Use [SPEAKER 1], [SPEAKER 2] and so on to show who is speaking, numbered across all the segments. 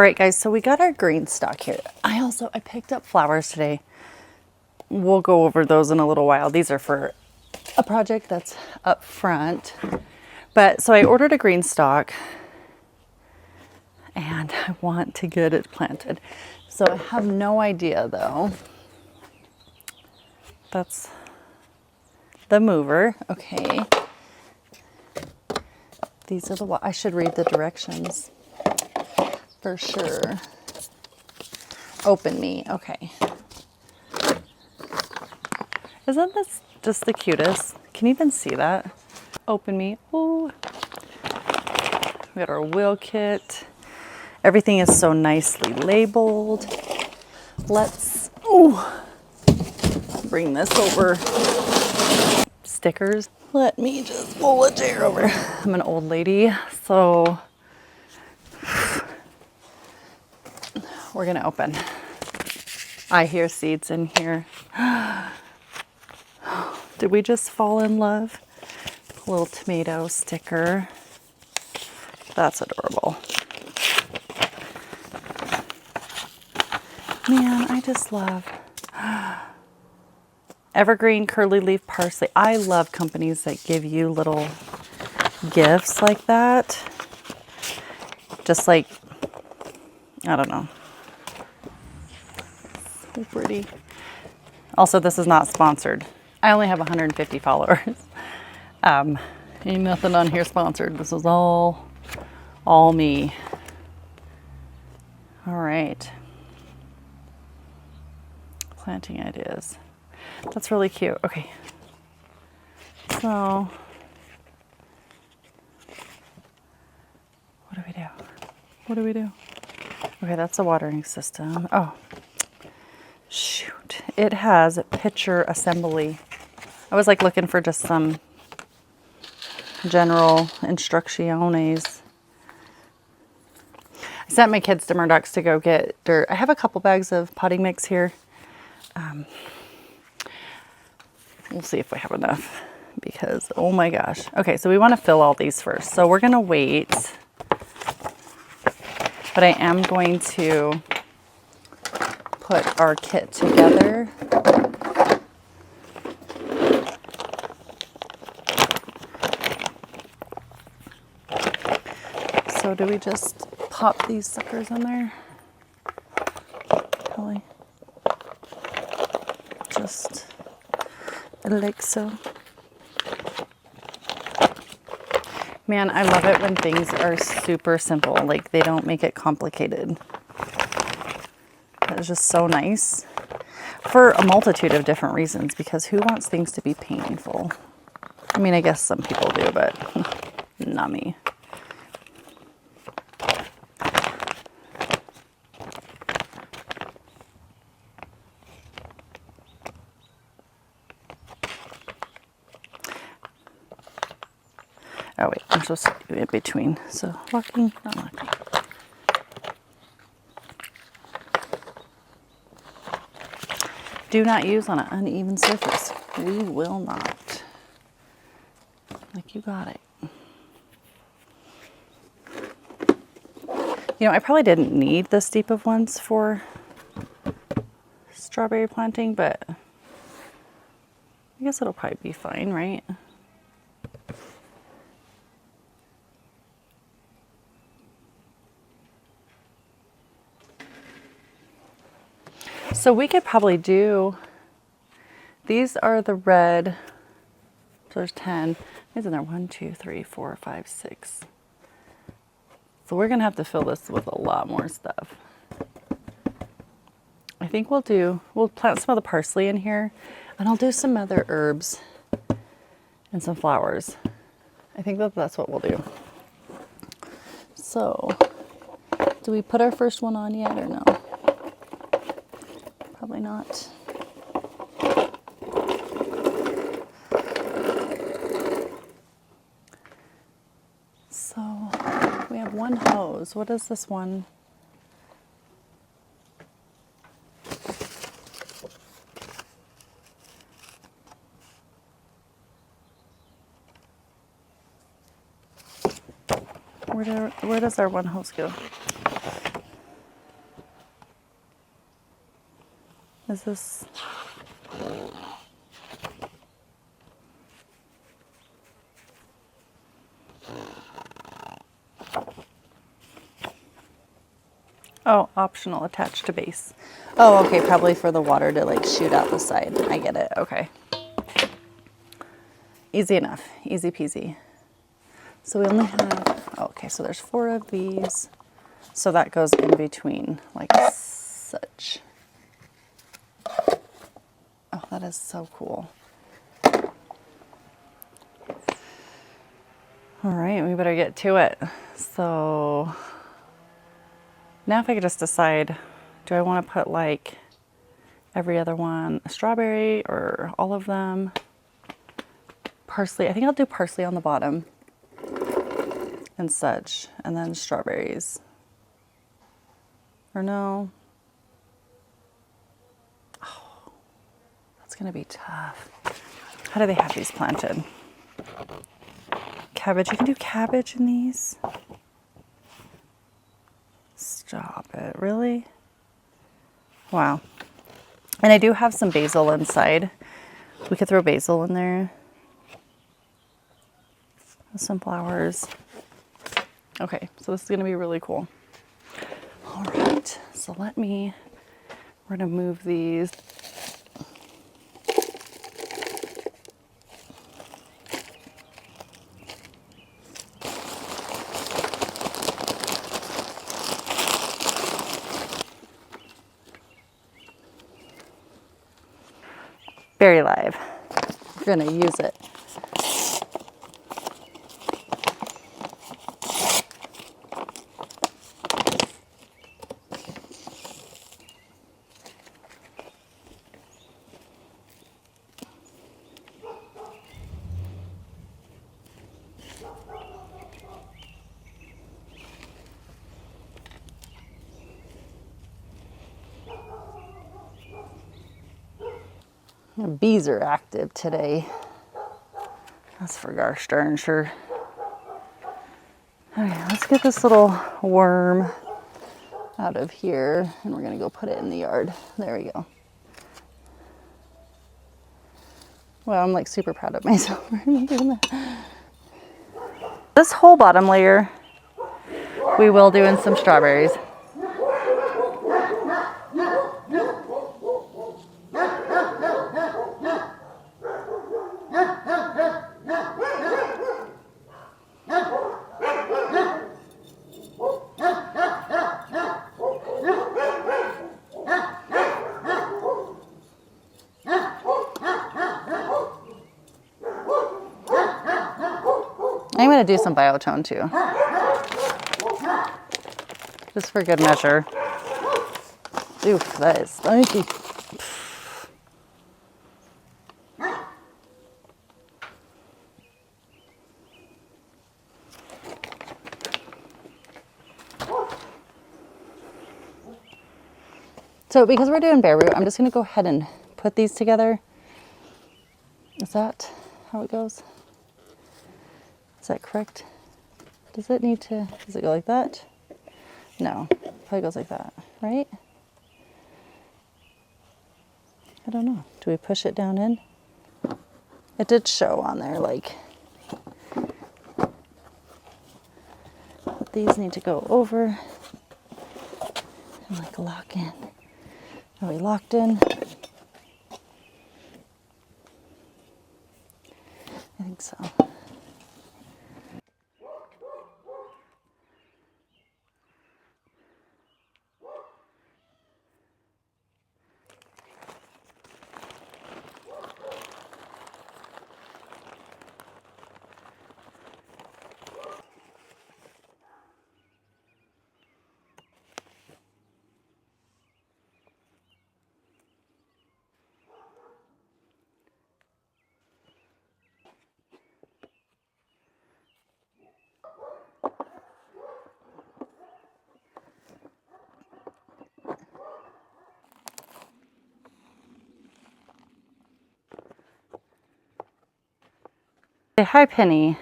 [SPEAKER 1] All right, guys, so we got our GreenStalk here. I picked up flowers today. We'll go over those in a little while. These are for a project that's up front. But so I ordered a GreenStalk and I want to get it planted. So I have no idea though. That's the mover. Okay. These are the, I should read the directions for sure. Open me. Okay. Isn't this just the cutest? Can you even see that? Open me. Ooh. We got our wheel kit. Everything is so nicely labeled. Let's bring this over. Stickers. Let me just pull a chair over. I'm an old lady, so we're gonna open. I hear seeds in here. Did we just fall in love? A little tomato sticker. That's adorable. Man, I just love evergreen curly leaf parsley. I love companies that give you little gifts like that. Just like, I don't know. So pretty. Also, this is not sponsored. I only have 150 followers. Ain't nothing on here sponsored. This is all me. All right. Planting ideas. That's really cute. Okay. So, what do we do? What do we do? Okay, that's a watering system. Oh, shoot. It has pitcher assembly. I was like looking for just some general instrucciones. I sent my kids to Murdoch's to go get dirt. I have a couple bags of potting mix here. We'll see if we have enough because, oh my gosh. Okay, so we want to fill all these first. So we're going to wait, but I am going to put our kit together. So do we just pop these suckers in there? Probably. Just like so. Man, I love it when things are super simple. Like they don't make it complicated. It's just so nice for a multitude of different reasons, because who wants things to be painful? I mean, I guess some people do, but not me. Oh wait, I'm supposed to do it in between. So walking, not walking. Do not use on an uneven surface. We will not. Like, you got it. You know, I probably didn't need this deep of ones for strawberry planting, but I guess it'll probably be fine, right? So we could probably do, these are the red, so there's 10. Isn't there 1, 2, 3, 4, 5, 6? So we're gonna have to fill this with a lot more stuff. I think we'll plant some of the parsley in here, and I'll do some other herbs and some flowers. I think that's what we'll do. So, do we put our first one on yet or no? Probably not. So we have one hose. What is this one? Where does our one hose go? Is this? Oh, optional, attached to base. Oh, okay, probably for the water to like shoot out the side. I get it, okay. Easy enough, easy peasy. So we only have, oh, okay, so there's 4 of these. So that goes in between like such. Oh, that is so cool. All right, we better get to it. So now if I could just decide, do I want to put like every other one a strawberry or all of them? Parsley, I think I'll do parsley on the bottom and such, and then strawberries. Or no? Oh, that's gonna be tough. How do they have these planted? Cabbage, you can do cabbage in these? Stop it, really? Wow. And I do have some basil inside. We could throw basil in there. Some flowers. Okay, so this is gonna be really cool. All right, so we're gonna move these. Berry Live. We're gonna use it. Bees are active today. That's for gosh darn sure. All right, let's get this little worm out of here and we're gonna go put it in the yard. There we go. Well, I'm like super proud of myself for doing that. This whole bottom layer, we will do in some strawberries. I'm going to do some biotone too, just for good measure. Oof, that is stinky. So because we're doing bare root, I'm just going to go ahead and put these together. Is that how it goes? Is that correct? Does it go like that? No, probably goes like that, right? I don't know. Do we push it down in? It did show on there, like, but these need to go over and like lock in. Are we locked in? I think so. Hi, Penny.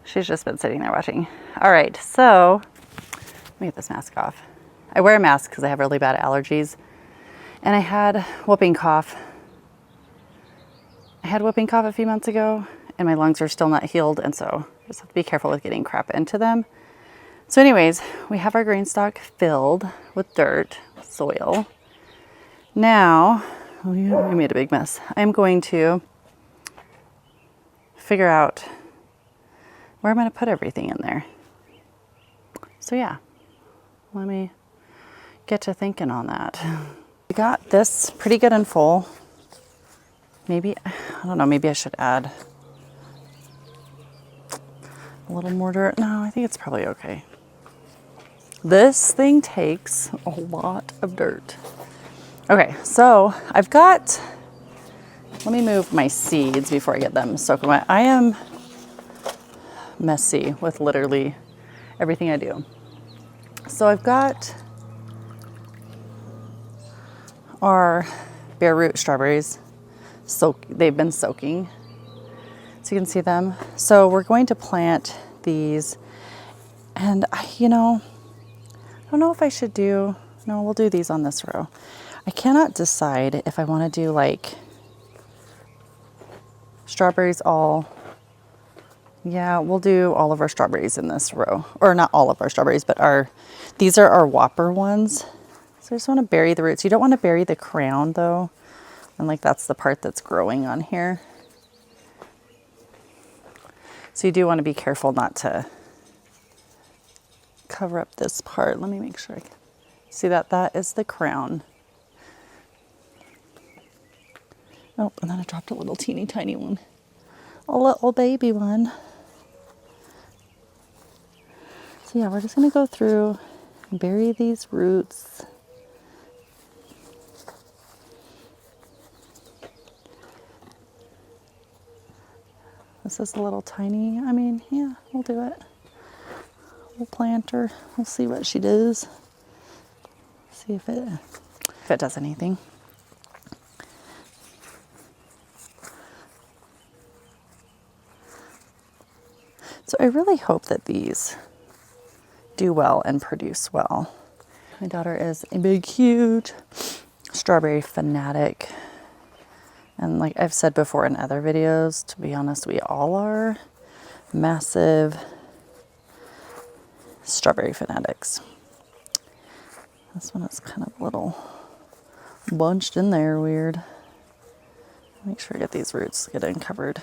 [SPEAKER 1] She's just been sitting there watching. All right, so let me get this mask off. I wear a mask because I have really bad allergies. And I had whooping cough. I had whooping cough a few months ago, and my lungs are still not healed, and so I just have to be careful with getting crap into them. So anyways, we have our GreenStalk filled with dirt, soil. Now, we made a big mess. I'm going to figure out where I'm going to put everything in there. So yeah, let me get to thinking on that. We got this pretty good and full. Maybe, I don't know, maybe I should add a little more dirt. No, I think it's probably okay. This thing takes a lot of dirt. Okay, so I've got, let me move my seeds before I get them soaking wet. I am messy with literally everything I do. So I've got our bare root strawberries. They've been soaking, so you can see them. So we're going to plant these, and I don't know if I should do, no, we'll do these on this row. I cannot decide if I want to do like strawberries yeah, we'll do all of our strawberries in this row, or not all of our strawberries, but these are our Whopper ones. So I just want to bury the roots. You don't want to bury the crown though. And like that's the part that's growing on here. So you do want to be careful not to cover up this part. Let me make sure I can see that. That is the crown. Oh, and then I dropped a little teeny tiny one. A little baby one. So yeah, we're just going to go through and bury these roots. This is a little tiny, I mean, yeah, we'll do it. We'll plant her. We'll see what she does. See if it does anything. So I really hope that these do well and produce well. My daughter is a big, huge strawberry fanatic. And like I've said before in other videos, to be honest, we all are massive strawberry fanatics. This one is kind of a little bunched in there weird. Make sure I get these roots get uncovered.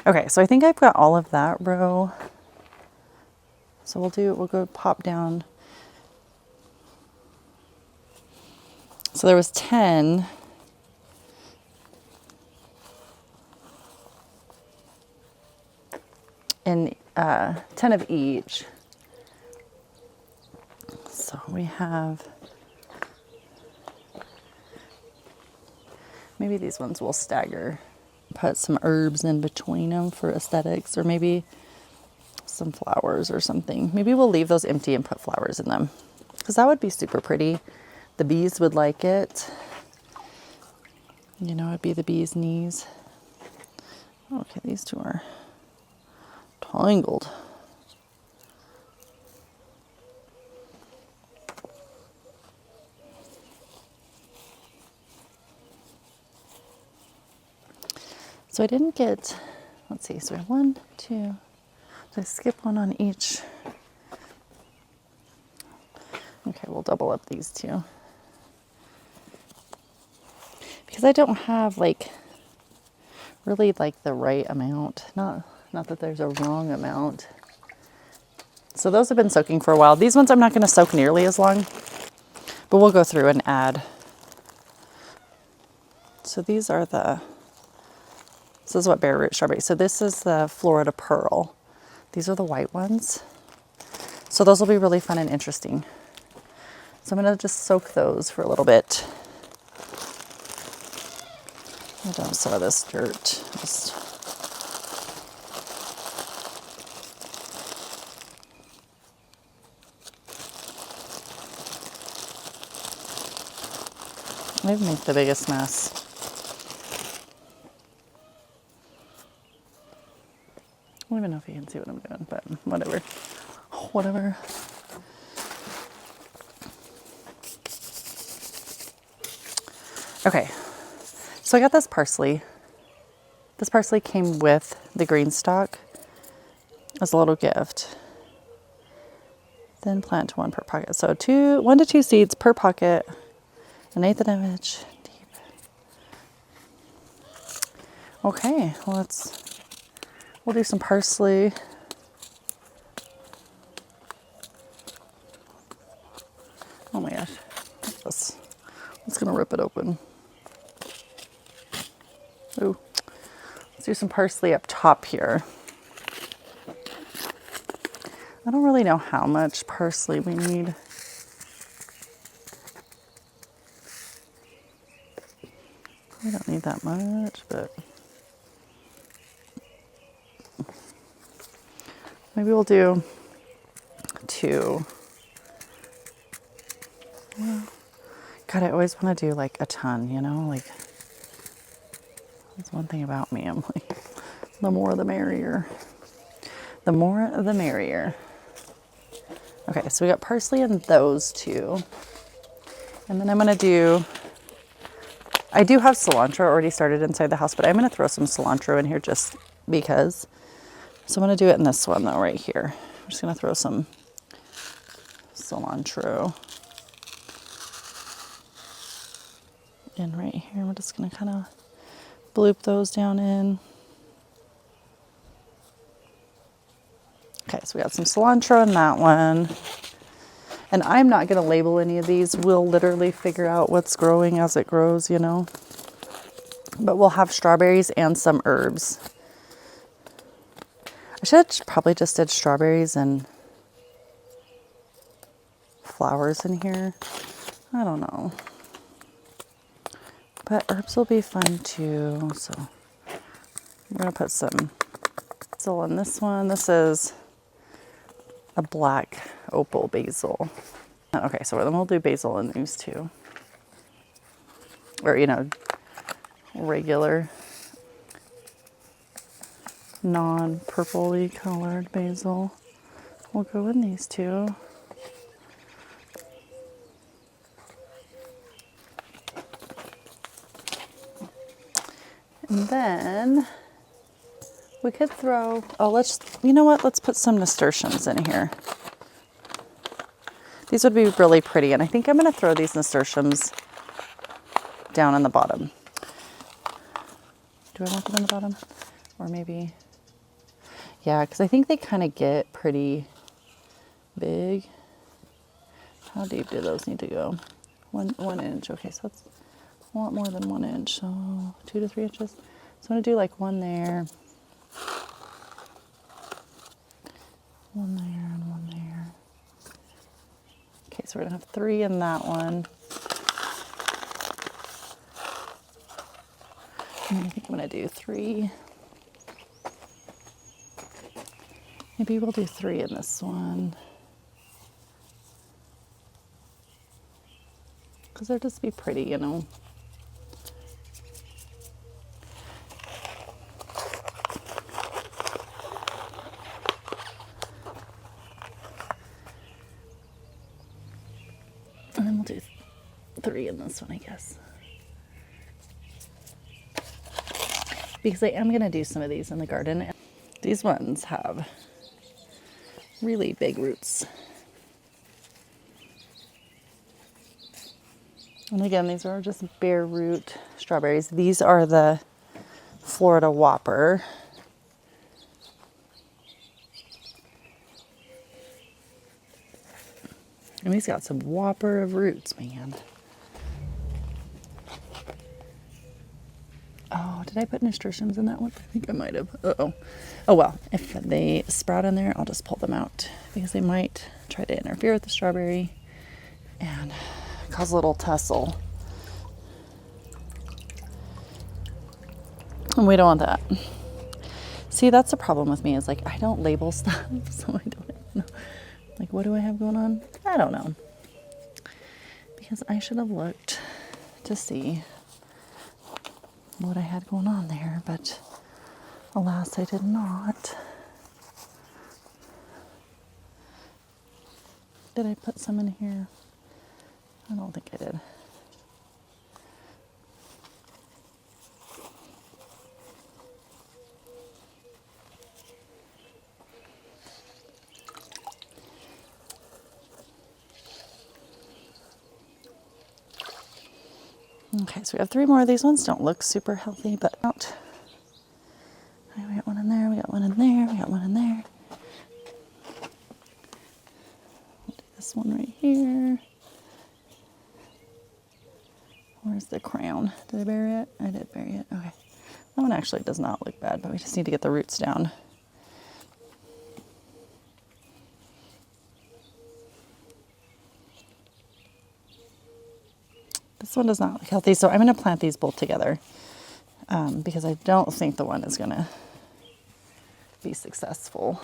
[SPEAKER 1] Okay, so I think I've got all of that row. So we'll go pop down. So there was 10. And 10 of each. So we have, maybe these ones will stagger. Put some herbs in between them for aesthetics, or maybe some flowers or something. Maybe we'll leave those empty and put flowers in them, because that would be super pretty. The bees would like it. You know, it'd be the bee's knees. Okay, these two are tangled. So I didn't get, let's see, so we have 1, 2, so I skip one on each. Okay, we'll double up these two. Because I don't have like, really like the right amount. Not that there's a wrong amount. So those have been soaking for a while. These ones I'm not going to soak nearly as long, but we'll go through and add. So these are this is what bare root strawberry. So this is the Florida Pearl. These are the white ones. So those will be really fun and interesting. So I'm going to just soak those for a little bit. I'll dump some of this dirt. I make the biggest mess. I don't even know if you can see what I'm doing, but whatever. Whatever. Okay, so I got this parsley. This parsley came with the GreenStalk as a little gift. Then plant 1 per pocket. So 1 to 2 seeds per pocket, an eighth of an inch deep. Okay, well, we'll do some parsley. Oh my gosh, it's gonna rip it open. Ooh, let's do some parsley up top here. I don't really know how much parsley we need. We don't need that much, but maybe we'll do 2. Well, God, I always want to do like a ton, you know, like that's one thing about me. I'm like, the more the merrier. The more the merrier. Okay, so we got parsley in those 2. And then I'm gonna I do have cilantro already started inside the house, but I'm gonna throw some cilantro in here just because. So I'm gonna do it in this one though, right here. I'm just gonna throw some cilantro in right here. We're just gonna kind of bloop those down in. Okay, so we got some cilantro in that one. And I'm not gonna label any of these. We'll literally figure out what's growing as it grows, you know. But we'll have strawberries and some herbs. I should have probably just did strawberries and flowers in here. I don't know. But herbs will be fun too. So we're gonna put some basil in this one. This is a black opal basil. Okay, so then we'll do basil in these 2. Or, you know, regular, non-purpley colored basil. We'll go in these 2. And then we could throw, you know what? Let's put some nasturtiums in here. These would be really pretty. And I think I'm going to throw these nasturtiums down in the bottom. Do I want them in the bottom? Or maybe, yeah, because I think they kind of get pretty big. How deep do those need to go? 1 inch. Okay, so that's a lot more than 1 inch. So 2 to 3 inches. So I'm going to do like 1 there. 1 there and 1 there. Okay, so we're going to have 3 in that one. And I think I'm going to do 3. Maybe we'll do 3 in this one. Because they'll just be pretty, you know. And then we'll do 3 in this one, I guess. Because I am going to do some of these in the garden. These ones have really big roots. And again, these are just bare root strawberries. These are the Florida Whopper. And he's got some whopper of roots, man. Oh, did I put nasturtiums in that one? I think I might have. Uh-oh. Oh, well, if they sprout in there, I'll just pull them out because they might try to interfere with the strawberry and cause a little tussle. And we don't want that. See, that's the problem with me is like I don't label stuff, so I don't know. Like, what do I have going on? I don't know. Because I should have looked to see what I had going on there, but alas, I did not. Did I put some in here? I don't think I did. Okay, so we have 3 more of these ones. Don't look super healthy, but out. Okay, we got one in there, we got one in there, we got one in there. We'll do this one right here. Where's the crown? Did I bury it? I did bury it. Okay. That one actually does not look bad, but we just need to get the roots down. This one does not look healthy, so I'm going to plant these both together because I don't think the one is going to be successful.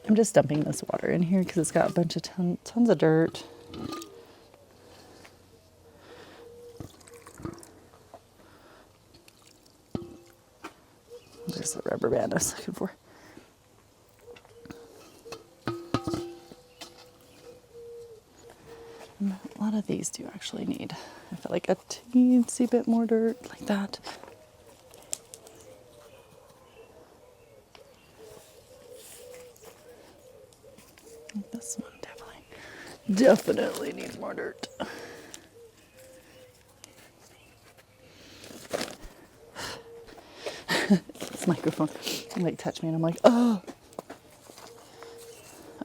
[SPEAKER 1] I'm just dumping this water in here because it's got a bunch of tons of dirt. There's the rubber band I was looking for. And a lot of these do actually need, I feel like, a teensy bit more dirt like that. This one definitely needs more dirt. This microphone like touched me and I'm like, oh.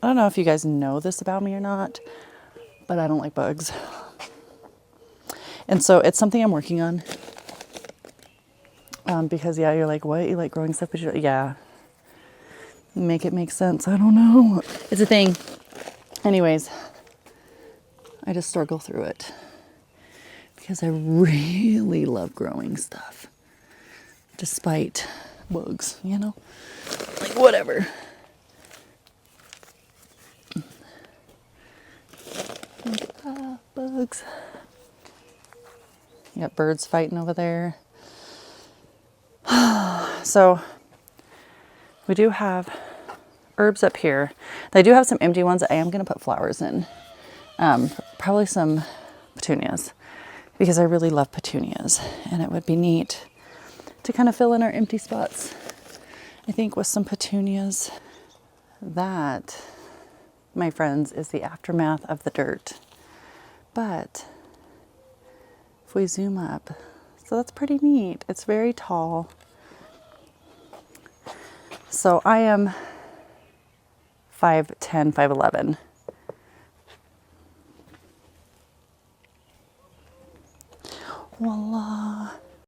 [SPEAKER 1] I don't know if you guys know this about me or not, but I don't like bugs. And so it's something I'm working on. Because yeah, you're like, what? You like growing stuff? But yeah. Make it make sense. I don't know. It's a thing. Anyways, I just struggle through it because I really love growing stuff despite bugs, you know, like whatever. Bugs. You got birds fighting over there. So we do have herbs up here. I do have some empty ones that I am going to put flowers in. Probably some petunias because I really love petunias and it would be neat to kind of fill in our empty spots, I think, with some petunias. That, my friends, is the aftermath of the dirt. But if we zoom up, so that's pretty neat. It's very tall. So I am 5'10", 5'11". Voila.